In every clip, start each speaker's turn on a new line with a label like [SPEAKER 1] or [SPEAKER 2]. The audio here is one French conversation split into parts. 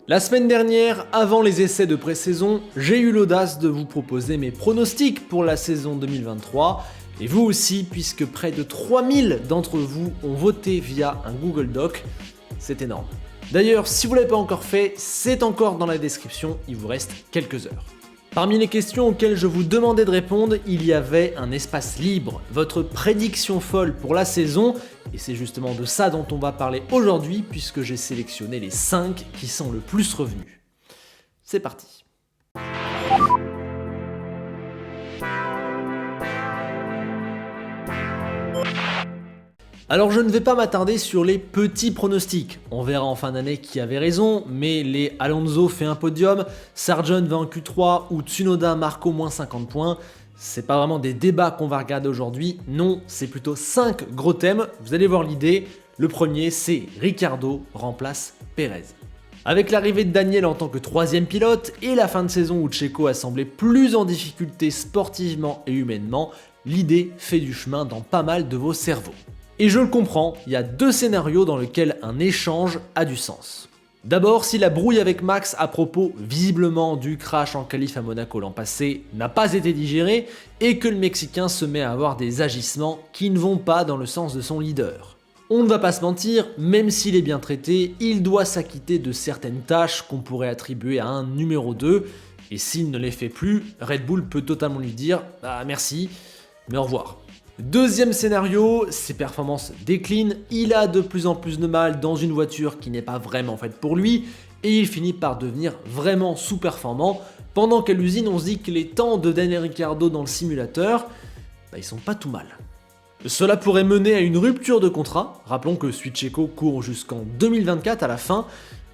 [SPEAKER 1] La semaine dernière, avant les essais de pré-saison, j'ai eu l'audace de vous proposer mes pronostics pour la saison 2023, et vous aussi, puisque près de 3000 d'entre vous ont voté via un Google Doc. C'est énorme. D'ailleurs, si vous ne l'avez pas encore fait, c'est encore dans la description, il vous reste quelques heures. Parmi les questions auxquelles je vous demandais de répondre, il y avait un espace libre, votre prédiction folle pour la saison, et c'est justement de ça dont on va parler aujourd'hui puisque j'ai sélectionné les 5 qui sont le plus revenus. C'est parti. Alors je ne vais pas m'attarder sur les petits pronostics, on verra en fin d'année qui avait raison, mais les Alonso fait un podium, Sargent va en Q3 ou Tsunoda marque au moins 50 points, c'est pas vraiment des débats qu'on va regarder aujourd'hui, non, c'est plutôt 5 gros thèmes, vous allez voir l'idée. Le premier c'est Ricciardo remplace Pérez. Avec l'arrivée de Daniel en tant que 3e pilote et la fin de saison où Checo a semblé plus en difficulté sportivement et humainement, l'idée fait du chemin dans pas mal de vos cerveaux. Et je le comprends, il y a 2 scénarios dans lesquels un échange a du sens. D'abord, si la brouille avec Max à propos visiblement du crash en qualif à Monaco l'an passé n'a pas été digérée et que le Mexicain se met à avoir des agissements qui ne vont pas dans le sens de son leader. On ne va pas se mentir, même s'il est bien traité, il doit s'acquitter de certaines tâches qu'on pourrait attribuer à un numéro 2, et s'il ne les fait plus, Red Bull peut totalement lui dire « Ah merci, mais au revoir ». Deuxième scénario, ses performances déclinent, il a de plus en plus de mal dans une voiture qui n'est pas vraiment faite pour lui, et il finit par devenir vraiment sous-performant, pendant qu'à l'usine on se dit que les temps de Daniel Ricciardo dans le simulateur, ils sont pas tout mal. Cela pourrait mener à une rupture de contrat, rappelons que Checo court jusqu'en 2024 à la fin,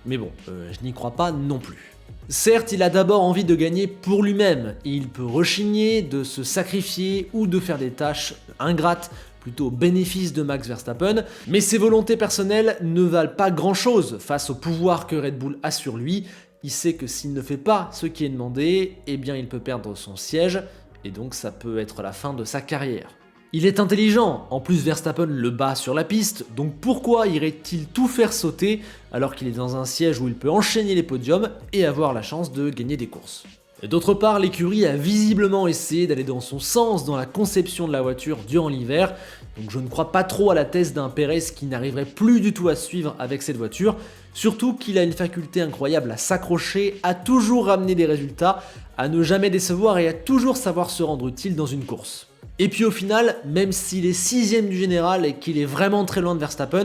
[SPEAKER 1] mais bon, je n'y crois pas non plus. Certes, il a d'abord envie de gagner pour lui-même, et il peut rechigner, de se sacrifier ou de faire des tâches ingrates plutôt au bénéfice de Max Verstappen, mais ses volontés personnelles ne valent pas grand-chose face au pouvoir que Red Bull a sur lui. Il sait que s'il ne fait pas ce qui est demandé, eh bien il peut perdre son siège, et donc ça peut être la fin de sa carrière. Il est intelligent, en plus Verstappen le bat sur la piste, donc pourquoi irait-il tout faire sauter alors qu'il est dans un siège où il peut enchaîner les podiums et avoir la chance de gagner des courses. D'autre part, l'écurie a visiblement essayé d'aller dans son sens dans la conception de la voiture durant l'hiver, donc je ne crois pas trop à la thèse d'un Pérez qui n'arriverait plus du tout à suivre avec cette voiture, surtout qu'il a une faculté incroyable à s'accrocher, à toujours ramener des résultats, à ne jamais décevoir et à toujours savoir se rendre utile dans une course. Et puis au final, même s'il est 6ème du général et qu'il est vraiment très loin de Verstappen,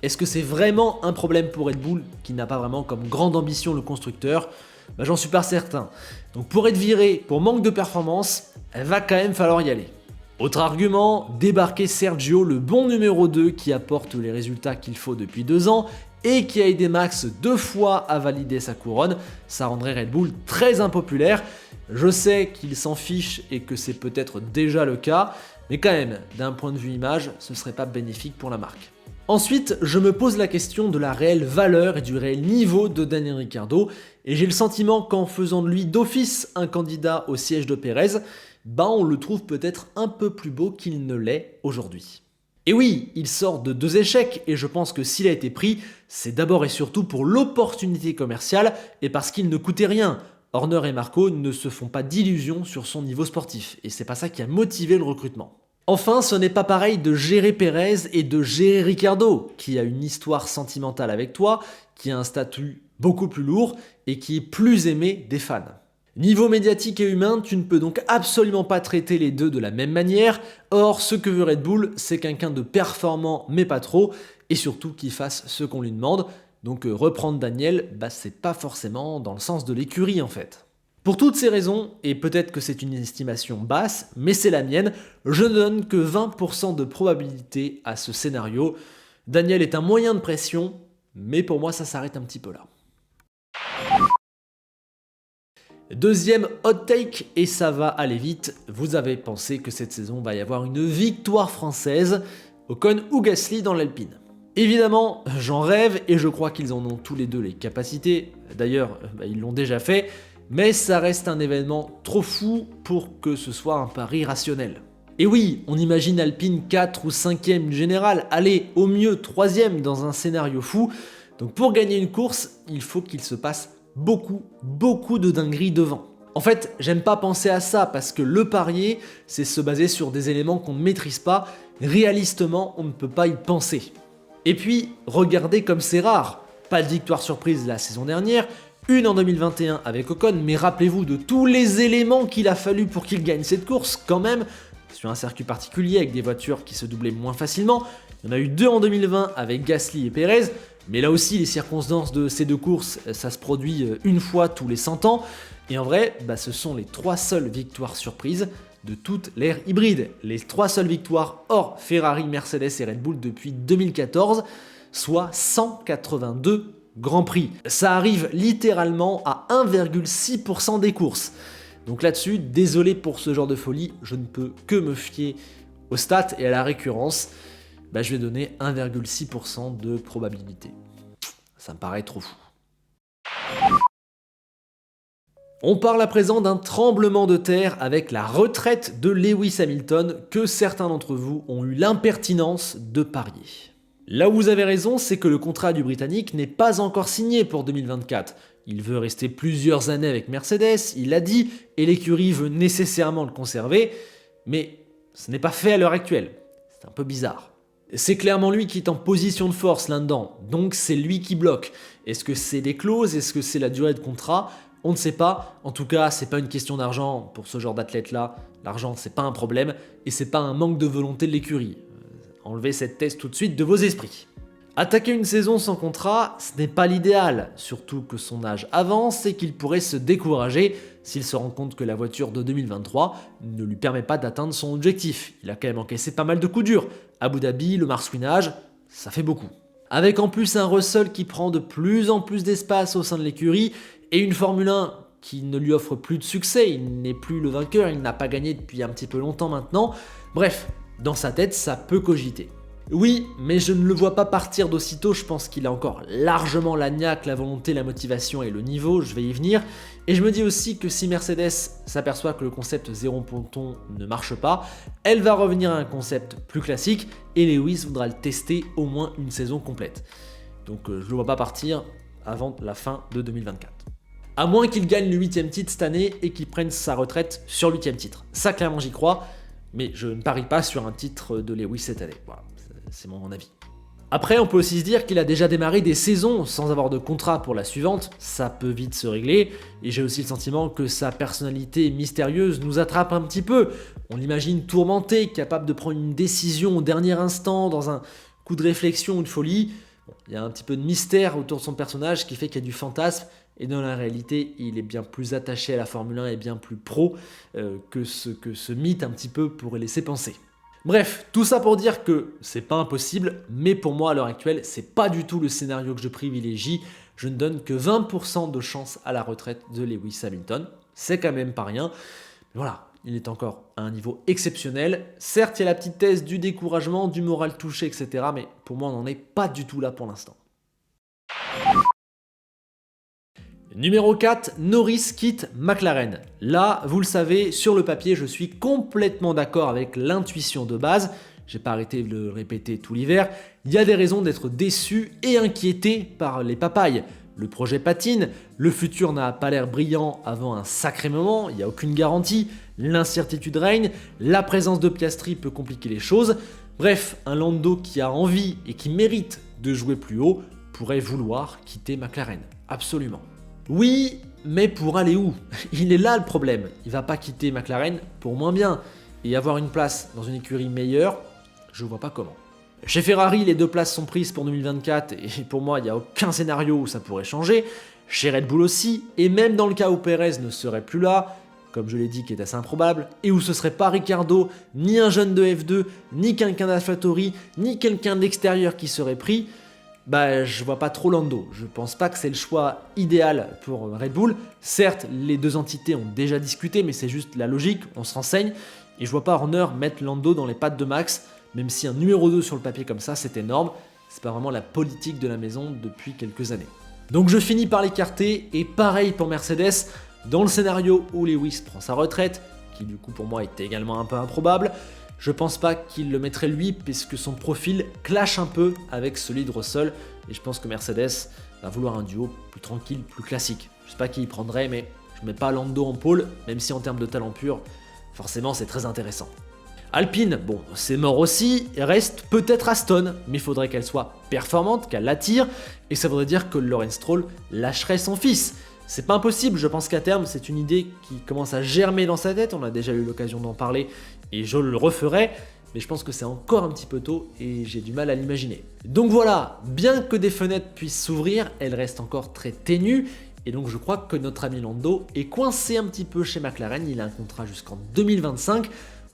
[SPEAKER 1] est-ce que c'est vraiment un problème pour Red Bull qui n'a pas vraiment comme grande ambition le constructeur ? J'en suis pas certain. Donc pour être viré pour manque de performance, il va quand même falloir y aller. Autre argument, débarquer Sergio, le bon numéro 2 qui apporte les résultats qu'il faut depuis 2 ans et qui a aidé Max 2 fois à valider sa couronne, ça rendrait Red Bull très impopulaire. Je sais qu'il s'en fiche et que c'est peut-être déjà le cas, mais quand même, d'un point de vue image, ce serait pas bénéfique pour la marque. Ensuite, je me pose la question de la réelle valeur et du réel niveau de Daniel Ricciardo, et j'ai le sentiment qu'en faisant de lui d'office un candidat au siège de Pérez, on le trouve peut-être un peu plus beau qu'il ne l'est aujourd'hui. Et oui, il sort de 2 échecs, et je pense que s'il a été pris, c'est d'abord et surtout pour l'opportunité commerciale, et parce qu'il ne coûtait rien. Horner et Marco ne se font pas d'illusions sur son niveau sportif, et c'est pas ça qui a motivé le recrutement. Enfin, ce n'est pas pareil de gérer Pérez et de gérer Ricciardo, qui a une histoire sentimentale avec toi, qui a un statut beaucoup plus lourd et qui est plus aimé des fans. Niveau médiatique et humain, tu ne peux donc absolument pas traiter les deux de la même manière. Or, ce que veut Red Bull, c'est quelqu'un de performant mais pas trop, et surtout qui fasse ce qu'on lui demande. Donc reprendre Daniel, c'est pas forcément dans le sens de l'écurie en fait. Pour toutes ces raisons, et peut-être que c'est une estimation basse, mais c'est la mienne, je ne donne que 20% de probabilité à ce scénario. Daniel est un moyen de pression, mais pour moi ça s'arrête un petit peu là. Deuxième hot take, et ça va aller vite, vous avez pensé que cette saison va y avoir une victoire française, Ocon ou Gasly dans l'Alpine. Évidemment, j'en rêve et je crois qu'ils en ont tous les deux les capacités, d'ailleurs ils l'ont déjà fait, mais ça reste un événement trop fou pour que ce soit un pari rationnel. Et oui, on imagine Alpine 4 ou 5ème du général, allez, au mieux 3ème dans un scénario fou, Donc pour gagner une course, il faut qu'il se passe beaucoup de dingueries devant. En fait, j'aime pas penser à ça parce que le parier, c'est se baser sur des éléments qu'on ne maîtrise pas. Réalistement, on ne peut pas y penser. Et puis, regardez comme c'est rare. Pas de victoire surprise la saison dernière, une en 2021 avec Ocon, mais rappelez-vous de tous les éléments qu'il a fallu pour qu'il gagne cette course quand même, sur un circuit particulier avec des voitures qui se doublaient moins facilement. Il y en a eu 2 en 2020 avec Gasly et Perez, mais là aussi les circonstances de ces 2 courses, ça se produit une fois tous les 100 ans. Et en vrai, ce sont les 3 seules victoires surprises de toute l'ère hybride. Les 3 seules victoires hors Ferrari, Mercedes et Red Bull depuis 2014, soit 182 Grands Prix. Ça arrive littéralement à 1,6% des courses. Donc là-dessus, désolé pour ce genre de folie, je ne peux que me fier aux stats et à la récurrence. Je vais donner 1,6% de probabilité. Ça me paraît trop fou. On parle à présent d'un tremblement de terre avec la retraite de Lewis Hamilton que certains d'entre vous ont eu l'impertinence de parier. Là où vous avez raison, c'est que le contrat du Britannique n'est pas encore signé pour 2024. Il veut rester plusieurs années avec Mercedes, il l'a dit, et l'écurie veut nécessairement le conserver, mais ce n'est pas fait à l'heure actuelle. C'est un peu bizarre. C'est clairement lui qui est en position de force là-dedans, donc c'est lui qui bloque. Est-ce que c'est des clauses? Est-ce que c'est la durée de contrat? On ne sait pas. En tout cas, c'est pas une question d'argent pour ce genre d'athlète-là. L'argent, c'est pas un problème, et c'est pas un manque de volonté de l'écurie. Enlevez cette thèse tout de suite de vos esprits. Attaquer une saison sans contrat, ce n'est pas l'idéal, surtout que son âge avance et qu'il pourrait se décourager s'il se rend compte que la voiture de 2023 ne lui permet pas d'atteindre son objectif. Il a quand même encaissé pas mal de coups durs. Abu Dhabi, le marsouinage, ça fait beaucoup. Avec en plus un Russell qui prend de plus en plus d'espace au sein de l'écurie et une Formule 1 qui ne lui offre plus de succès, il n'est plus le vainqueur, il n'a pas gagné depuis un petit peu longtemps maintenant. Bref, dans sa tête, ça peut cogiter. Oui, mais je ne le vois pas partir d'aussitôt, je pense qu'il a encore largement la niaque, la volonté, la motivation et le niveau, je vais y venir. Et je me dis aussi que si Mercedes s'aperçoit que le concept zéro ponton ne marche pas, elle va revenir à un concept plus classique et Lewis voudra le tester au moins une saison complète. Donc je ne le vois pas partir avant la fin de 2024. À moins qu'il gagne le 8ème titre cette année et qu'il prenne sa retraite sur le 8ème titre. Ça clairement j'y crois, mais je ne parie pas sur un titre de Lewis cette année. Voilà, c'est mon avis. Après, on peut aussi se dire qu'il a déjà démarré des saisons sans avoir de contrat pour la suivante, ça peut vite se régler, et j'ai aussi le sentiment que sa personnalité mystérieuse nous attrape un petit peu. On l'imagine tourmenté, capable de prendre une décision au dernier instant, dans un coup de réflexion ou de folie. Il y a un petit peu de mystère autour de son personnage qui fait qu'il y a du fantasme, et dans la réalité, il est bien plus attaché à la Formule 1 et bien plus pro que ce mythe un petit peu pourrait laisser penser. Bref, tout ça pour dire que c'est pas impossible, mais pour moi à l'heure actuelle, c'est pas du tout le scénario que je privilégie. Je ne donne que 20% de chance à la retraite de Lewis Hamilton. C'est quand même pas rien. Mais voilà, il est encore à un niveau exceptionnel. Certes, il y a la petite thèse du découragement, du moral touché, etc. Mais pour moi, on n'en est pas du tout là pour l'instant. Numéro 4, Norris quitte McLaren. Là, vous le savez, sur le papier, je suis complètement d'accord avec l'intuition de base. J'ai pas arrêté de le répéter tout l'hiver. Il y a des raisons d'être déçu et inquiété par les papayes. Le projet patine, le futur n'a pas l'air brillant avant un sacré moment, il n'y a aucune garantie, l'incertitude règne, la présence de Piastri peut compliquer les choses. Bref, un Lando qui a envie et qui mérite de jouer plus haut pourrait vouloir quitter McLaren. Absolument. Oui, mais pour aller où? Il est là le problème. Il va pas quitter McLaren pour moins bien. Et avoir une place dans une écurie meilleure, je vois pas comment. Chez Ferrari, les 2 places sont prises pour 2024 et pour moi, il n'y a aucun scénario où ça pourrait changer. Chez Red Bull aussi, et même dans le cas où Perez ne serait plus là, comme je l'ai dit, qui est assez improbable, et où ce serait pas Ricciardo, ni un jeune de F2, ni quelqu'un d'AlphaTauri, ni quelqu'un d'extérieur qui serait pris, je vois pas trop Lando. Je pense pas que c'est le choix idéal pour Red Bull. Certes, les 2 entités ont déjà discuté, mais c'est juste la logique, on se renseigne. Et je vois pas Horner mettre Lando dans les pattes de Max, même si un numéro 2 sur le papier comme ça, c'est énorme. C'est pas vraiment la politique de la maison depuis quelques années. Donc je finis par l'écarter, et pareil pour Mercedes, dans le scénario où Lewis prend sa retraite, qui du coup pour moi était également un peu improbable, je pense pas qu'il le mettrait lui, puisque son profil clash un peu avec celui de Russell, et je pense que Mercedes va vouloir un duo plus tranquille, plus classique. Je sais pas qui il prendrait, mais je mets pas Lando en pôle, même si en termes de talent pur, forcément c'est très intéressant. Alpine, bon, c'est mort aussi, il reste peut-être Aston, mais il faudrait qu'elle soit performante, qu'elle attire, et ça voudrait dire que Lawrence Stroll lâcherait son fils. C'est pas impossible, je pense qu'à terme, c'est une idée qui commence à germer dans sa tête, on a déjà eu l'occasion d'en parler, et je le referai, mais je pense que c'est encore un petit peu tôt, et j'ai du mal à l'imaginer. Donc voilà, bien que des fenêtres puissent s'ouvrir, elles restent encore très ténues, et donc je crois que notre ami Lando est coincé un petit peu chez McLaren, il a un contrat jusqu'en 2025,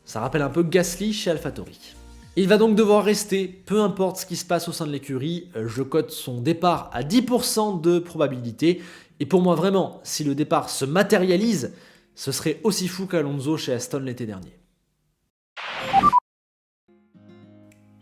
[SPEAKER 1] ça rappelle un peu Gasly chez AlphaTauri. Il va donc devoir rester, peu importe ce qui se passe au sein de l'écurie, je cote son départ à 10% de probabilité, et pour moi vraiment, si le départ se matérialise, ce serait aussi fou qu'Alonso chez Aston l'été dernier.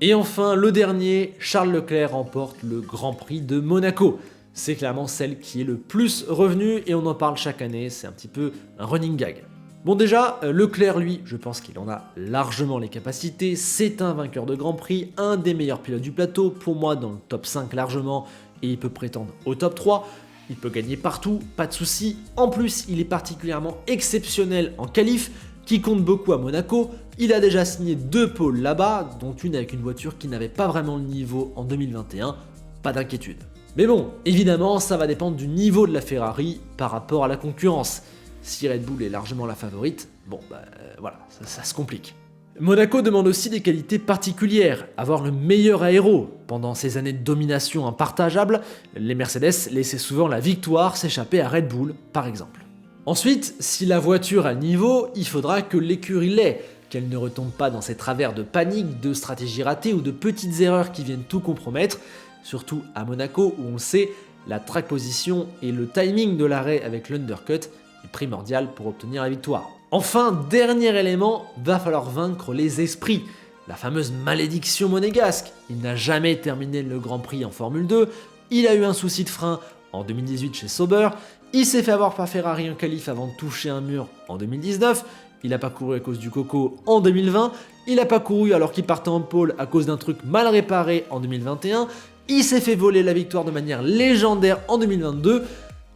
[SPEAKER 1] Et enfin, le dernier, Charles Leclerc remporte le Grand Prix de Monaco. C'est clairement celle qui est le plus revenue et on en parle chaque année, c'est un petit peu un running gag. Bon déjà, Leclerc lui, je pense qu'il en a largement les capacités, c'est un vainqueur de Grand Prix, un des meilleurs pilotes du plateau, pour moi dans le top 5 largement, et il peut prétendre au top 3, il peut gagner partout, pas de souci. En plus, il est particulièrement exceptionnel en qualif, qui compte beaucoup à Monaco, il a déjà signé 2 pôles là-bas, dont une avec une voiture qui n'avait pas vraiment le niveau en 2021, pas d'inquiétude. Mais bon, évidemment, ça va dépendre du niveau de la Ferrari par rapport à la concurrence. Si Red Bull est largement la favorite, bon voilà, ça se complique. Monaco demande aussi des qualités particulières, avoir le meilleur aéro. Pendant ces années de domination impartageable, les Mercedes laissaient souvent la victoire s'échapper à Red Bull, par exemple. Ensuite, si la voiture a le niveau, il faudra que l'écurie l'ait, qu'elle ne retombe pas dans ces travers de panique, de stratégies ratées ou de petites erreurs qui viennent tout compromettre, surtout à Monaco où on le sait, la track position et le timing de l'arrêt avec l'undercut est primordial pour obtenir la victoire. Enfin, dernier élément, va falloir vaincre les esprits. La fameuse malédiction monégasque. Il n'a jamais terminé le Grand Prix en Formule 2, il a eu un souci de frein en 2018 chez Sauber, il s'est fait avoir par Ferrari en qualif avant de toucher un mur en 2019, il n'a pas couru à cause du coco en 2020, il n'a pas couru alors qu'il partait en pôle à cause d'un truc mal réparé en 2021, il s'est fait voler la victoire de manière légendaire en 2022,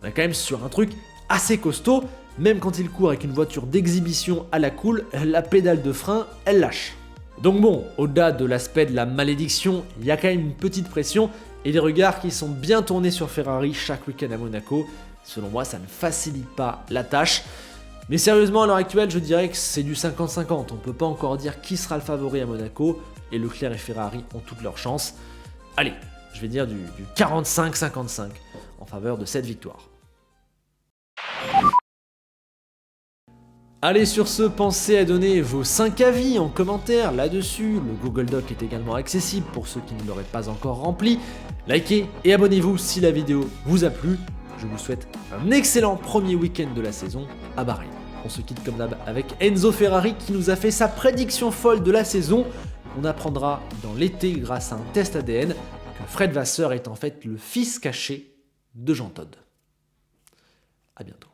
[SPEAKER 1] on est quand même sur un truc assez costaud, même quand il court avec une voiture d'exhibition à la cool, la pédale de frein, elle lâche. Donc bon, au-delà de l'aspect de la malédiction, il y a quand même une petite pression et des regards qui sont bien tournés sur Ferrari chaque week-end à Monaco. Selon moi, ça ne facilite pas la tâche. Mais sérieusement, à l'heure actuelle, je dirais que c'est du 50-50. On peut pas encore dire qui sera le favori à Monaco, et Leclerc et Ferrari ont toutes leurs chances. Allez, je vais dire du 45-55 en faveur de cette victoire. Allez, sur ce, pensez à donner vos 5 avis en commentaire là-dessus. Le Google Doc est également accessible pour ceux qui ne l'auraient pas encore rempli. Likez et abonnez-vous si la vidéo vous a plu. Je vous souhaite un excellent premier week-end de la saison à Bahreïn. On se quitte comme d'hab avec Enzo Ferrari qui nous a fait sa prédiction folle de la saison. On apprendra dans l'été grâce à un test ADN que Fred Vasseur est en fait le fils caché de Jean Todt. A bientôt.